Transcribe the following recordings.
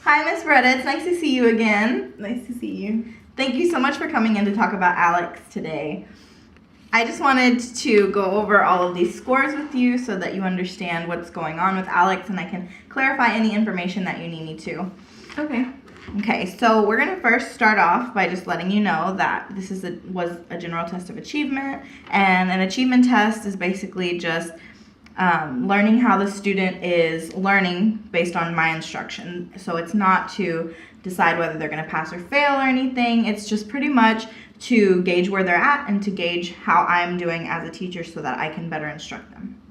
Hi, Miss Beretta. It's nice to see you again. Nice to see you. Thank you so much for coming in to talk about Alex today. I just wanted to go over all of these scores with you so that you understand what's going on with Alex and I can clarify any information that you need me to. Okay. Okay, so we're going to first start off by just letting you know that this was a general test of achievement, and an achievement test is basically just learning how the student is learning based on my instruction. So it's not to decide whether they're going to pass or fail or anything. It's just pretty much to gauge where they're at and to gauge how I'm doing as a teacher so that I can better instruct them.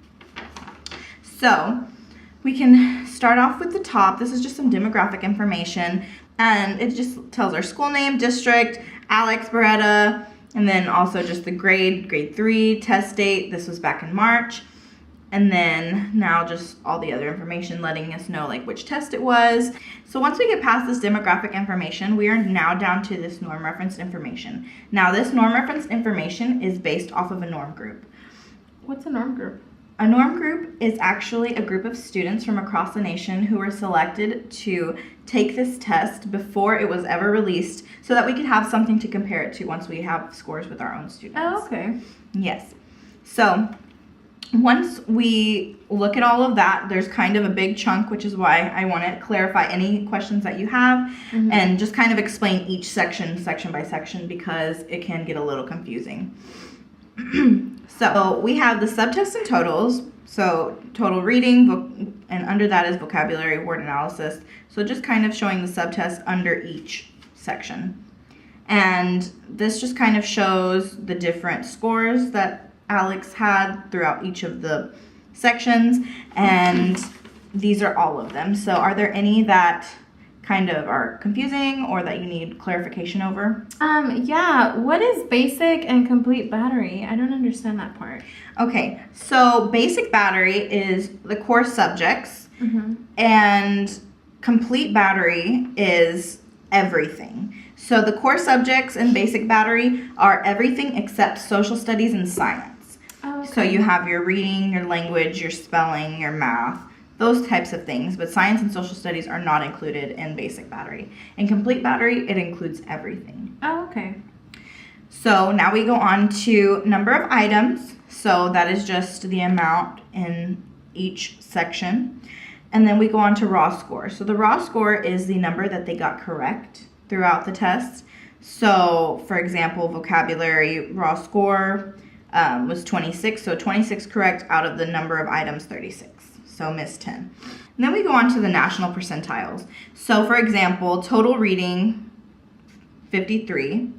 So we can start off with the top. This is just some demographic information, and it just tells our school name, district, Alex Beretta, and then also just the grade 3, test date. This was back in March. And then now just all the other information letting us know like which test it was. So once we get past this demographic information, we are now down to this norm referenced information. Now this norm referenced information is based off of a norm group. What's a norm group? A norm group is actually a group of students from across the nation who were selected to take this test before it was ever released so that we could have something to compare it to once we have scores with our own students. Oh, okay. Yes. So once we look at all of that, there's kind of a big chunk, which is why I want to clarify any questions that you have and just kind of explain each section by section because it can get a little confusing. So we have the subtests and totals. So total reading, and under that is vocabulary, word analysis. So just kind of showing the subtests under each section. And this just kind of shows the different scores that Alex had throughout each of the sections, and these are all of them. So are there any that kind of are confusing or that you need clarification over? Yeah, what is basic and complete battery? I don't understand that part. Okay, so basic battery is the core subjects, and complete battery is everything. So the core subjects in basic battery are everything except social studies and science. Oh, okay. So you have your reading, your language, your spelling, your math, those types of things, but science and social studies are not included in basic battery. In complete battery, it includes everything. Oh, okay. So now we go on to number of items. So that is just the amount in each section. And then we go on to raw score. So the raw score is the number that they got correct throughout the test. So for example, vocabulary raw score was 26. So 26 correct out of the number of items 36. So missed 10. And then we go on to the national percentiles. So for example, total reading 53.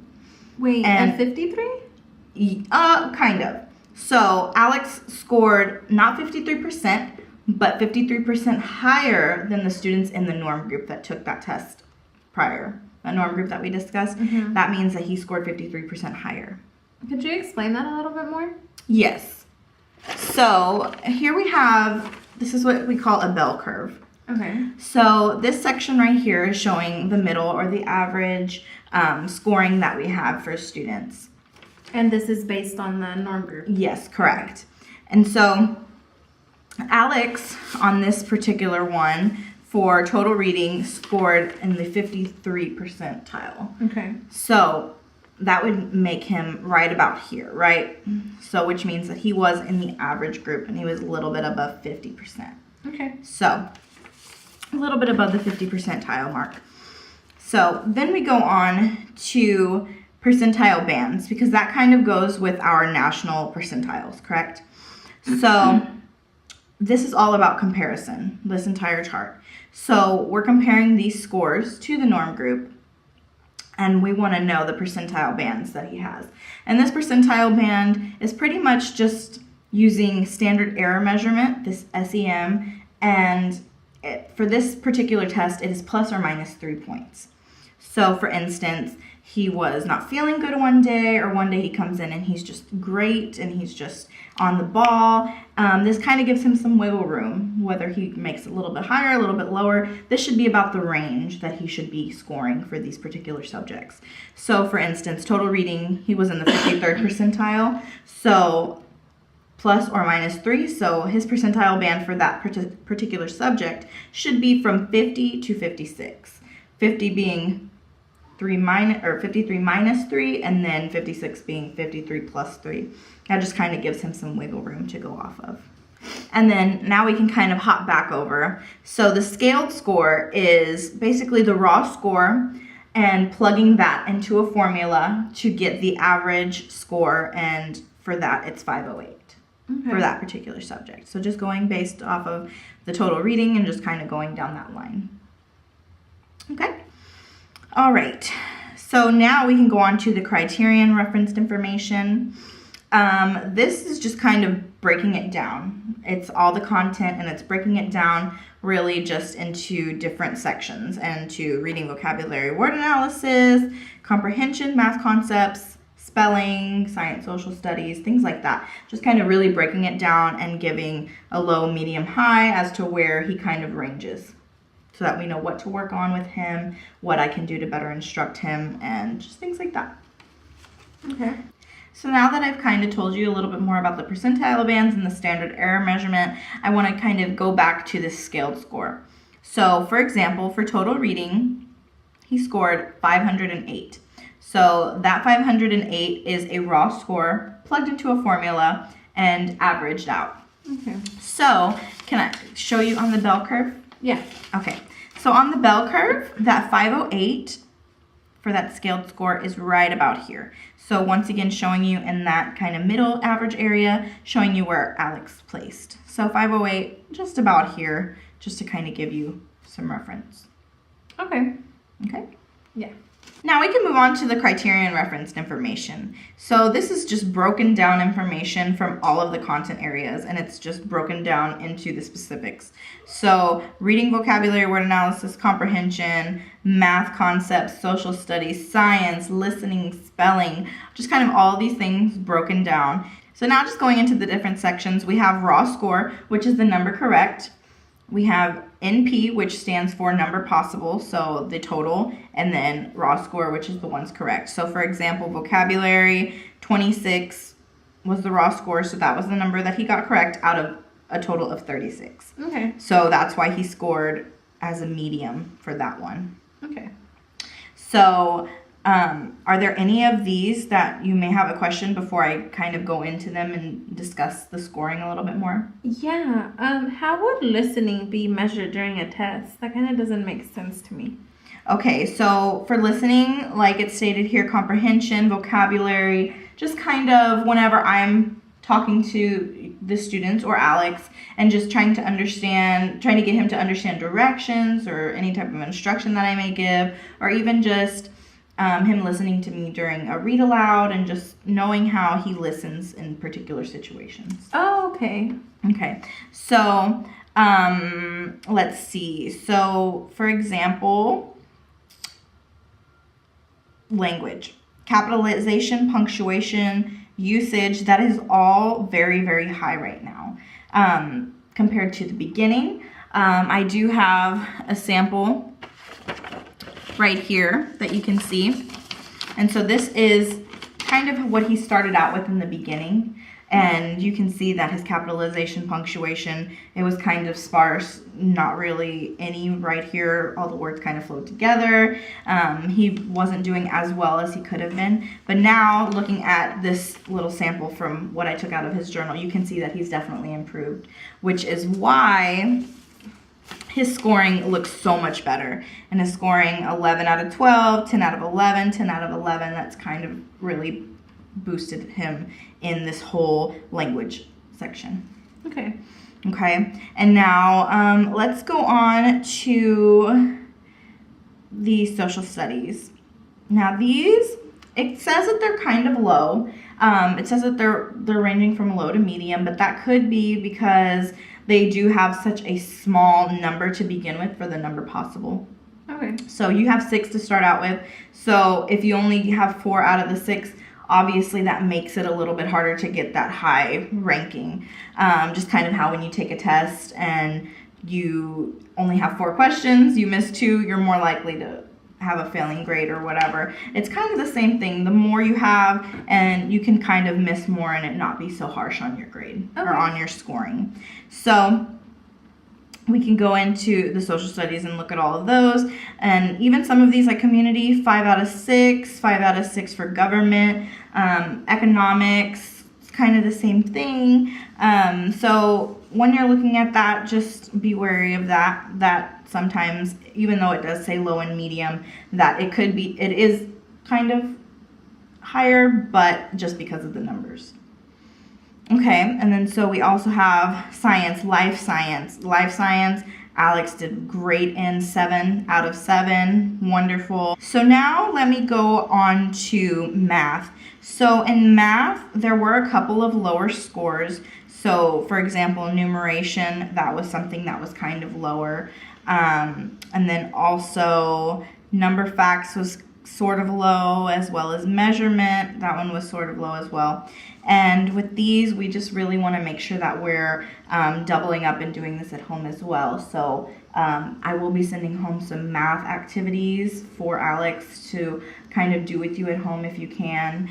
Wait, And- a 53? Kind of. So Alex scored not 53%, but 53% higher than the students in the norm group that took that test prior. That norm group that we discussed. That means that he scored 53% higher. Could you explain that a little bit more? Yes. So here we have, this is what we call a bell curve. Okay. So this section right here is showing the middle or the average scoring that we have for students. And this is based on the norm group? Yes, correct. And so Alex, on this particular one, for total reading, scored in the 53 percentile. Okay. So that would make him right about here, right? So which means that he was in the average group and he was a little bit above 50%. Okay. So a little bit above the 50 percentile mark. So then we go on to percentile bands because that kind of goes with our national percentiles, correct? So this is all about comparison, this entire chart. So we're comparing these scores to the norm group, and we want to know the percentile bands that he has. And this percentile band is pretty much just using standard error measurement, this SEM, and for this particular test, it is plus or minus 3 points. So for instance, he was not feeling good one day, or one day he comes in and he's just great and he's just on the ball. This kind of gives him some wiggle room, whether he makes it a little bit higher, a little bit lower. This should be about the range that he should be scoring for these particular subjects. So for instance, total reading, he was in the 53rd percentile. So plus or minus 3. So his percentile band for that particular subject should be from 50 to 56. 50 being 53 minus 3, and then 56 being 53 plus 3. That just kind of gives him some wiggle room to go off of. And then now we can kind of hop back over. So the scaled score is basically the raw score and plugging that into a formula to get the average score, and for that it's 508 for that particular subject. So just going based off of the total reading and just kind of going down that line. Okay. All right. So now we can go on to the criterion referenced information. This is just kind of breaking it down. It's all the content and it's breaking it down really just into different sections, and to reading, vocabulary, word analysis, comprehension, math concepts, spelling, science, social studies, things like that. Just kind of really breaking it down and giving a low, medium, high as to where he kind of ranges, so that we know what to work on with him, what I can do to better instruct him, and just things like that. Okay. So now that I've kind of told you a little bit more about the percentile bands and the standard error measurement, I want to kind of go back to this scaled score. So for example, for total reading, he scored 508. So that 508 is a raw score plugged into a formula and averaged out. Okay. So can I show you on the bell curve? Yeah. Okay. So on the bell curve, that 508 for that scaled score is right about here. So once again, showing you in that kind of middle average area, showing you where Alex placed. So 508, just about here, just to kind of give you some reference. Okay. Okay? Yeah. Now we can move on to the criterion referenced information. So this is just broken down information from all of the content areas, and it's just broken down into the specifics. So reading, vocabulary, word analysis, comprehension, math concepts, social studies, science, listening, spelling, just kind of all these things broken down. So now just going into the different sections, we have raw score, which is the number correct. We have NP, which stands for number possible, so the total, and then raw score, which is the ones correct. So for example, vocabulary, 26 was the raw score, so that was the number that he got correct out of a total of 36. Okay. So that's why he scored as a medium for that one. Okay. So are there any of these that you may have a question before I kind of go into them and discuss the scoring a little bit more? Yeah. How would listening be measured during a test? That kind of doesn't make sense to me. Okay, so for listening, like it stated here, comprehension, vocabulary, just kind of whenever I'm talking to the students or Alex and just trying to get him to understand directions or any type of instruction that I may give, or even just him listening to me during a read aloud and just knowing how he listens in particular situations. Oh, okay. Okay, so let's see. So for example, language, capitalization, punctuation, usage, that is all very, very high right now compared to the beginning. I do have a sample right here that you can see. And so this is kind of what he started out with in the beginning. And you can see that his capitalization, punctuation, it was kind of sparse, not really any right here. All the words kind of flowed together. He wasn't doing as well as he could have been. But now looking at this little sample from what I took out of his journal, you can see that he's definitely improved, which is why his scoring looks so much better. And his scoring 11 out of 12, 10 out of 11, 10 out of 11, that's kind of really boosted him in this whole language section. Okay. Okay, and now let's go on to the social studies. Now these, it says that they're kind of low. It says that they're ranging from low to medium, but that could be because they do have such a small number to begin with for the number possible. Okay. So you have 6 to start out with. So if you only have 4 out of the 6, obviously that makes it a little bit harder to get that high ranking. Just kind of how when you take a test and you only have 4 questions, you miss 2, you're more likely to have a failing grade or whatever. It's kind of the same thing. The more you have, and you can kind of miss more and it not be so harsh on your grade or on your scoring. So we can go into the social studies and look at all of those. And even some of these, like community, 5 out of 6, 5 out of 6 for government, economics, it's kind of the same thing. So when you're looking at that, just be wary of that sometimes, even though it does say low and medium, that it is kind of higher, but just because of the numbers. Okay, and then so we also have science, life science. Life science, Alex did great in 7 out of 7, wonderful. So now let me go on to math. So in math, there were a couple of lower scores. So for example, enumeration, that was something that was kind of lower. And then also number facts was sort of low, as well as measurement. That one was sort of low as well. And with these, we just really want to make sure that we're doubling up and doing this at home as well. So I will be sending home some math activities for Alex to kind of do with you at home if you can,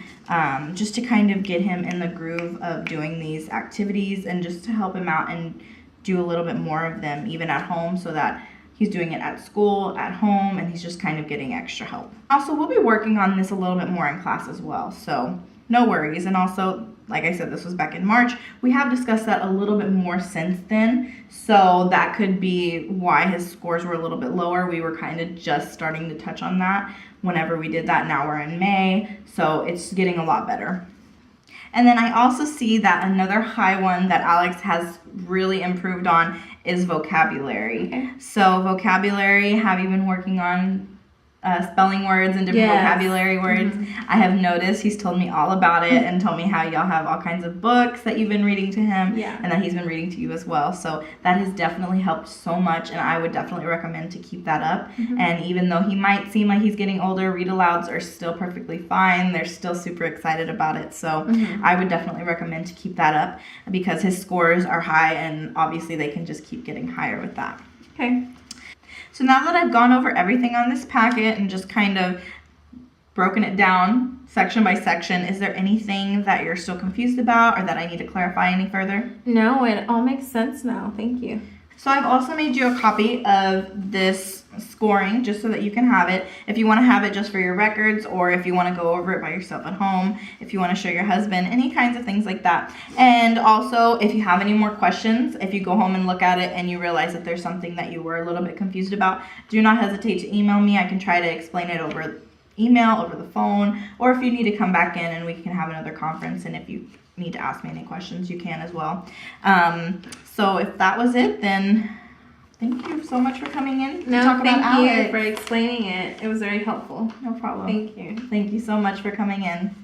just to kind of get him in the groove of doing these activities and just to help him out and do a little bit more of them even at home, so that he's doing it at school, at home, and he's just kind of getting extra help. Also, we'll be working on this a little bit more in class as well, so no worries. And also, like I said, this was back in March. We have discussed that a little bit more since then, so that could be why his scores were a little bit lower. We were kind of just starting to touch on that whenever we did that. Now we're in May, so it's getting a lot better. And then I also see that another high one that Alex has really improved on is vocabulary. Okay. So vocabulary, have you been working on spelling words and different vocabulary words? I have noticed he's told me all about it and told me how y'all have all kinds of books that you've been reading to him, and that he's been reading to you as well. So that has definitely helped so much, and I would definitely recommend to keep that up. And even though he might seem like he's getting older, read-alouds are still perfectly fine. They're still super excited about it. So I would definitely recommend to keep that up, because his scores are high, and obviously they can just keep getting higher with that. Okay. So now that I've gone over everything on this packet and just kind of broken it down section by section, is there anything that you're still confused about or that I need to clarify any further? No, it all makes sense now. Thank you. So I've also made you a copy of this scoring just so that you can have it. If you want to have it just for your records, or if you want to go over it by yourself at home, if you want to show your husband, any kinds of things like that. And also, if you have any more questions, if you go home and look at it and you realize that there's something that you were a little bit confused about, do not hesitate to email me. I can try to explain it over email, over the phone, or if you need to come back in and we can have another conference, and if you need to ask me any questions, you can as well. So if that was it, then thank you so much for coming in to talk about Alex. Thank you for explaining it. It was very helpful. No problem. Thank you. Thank you so much for coming in.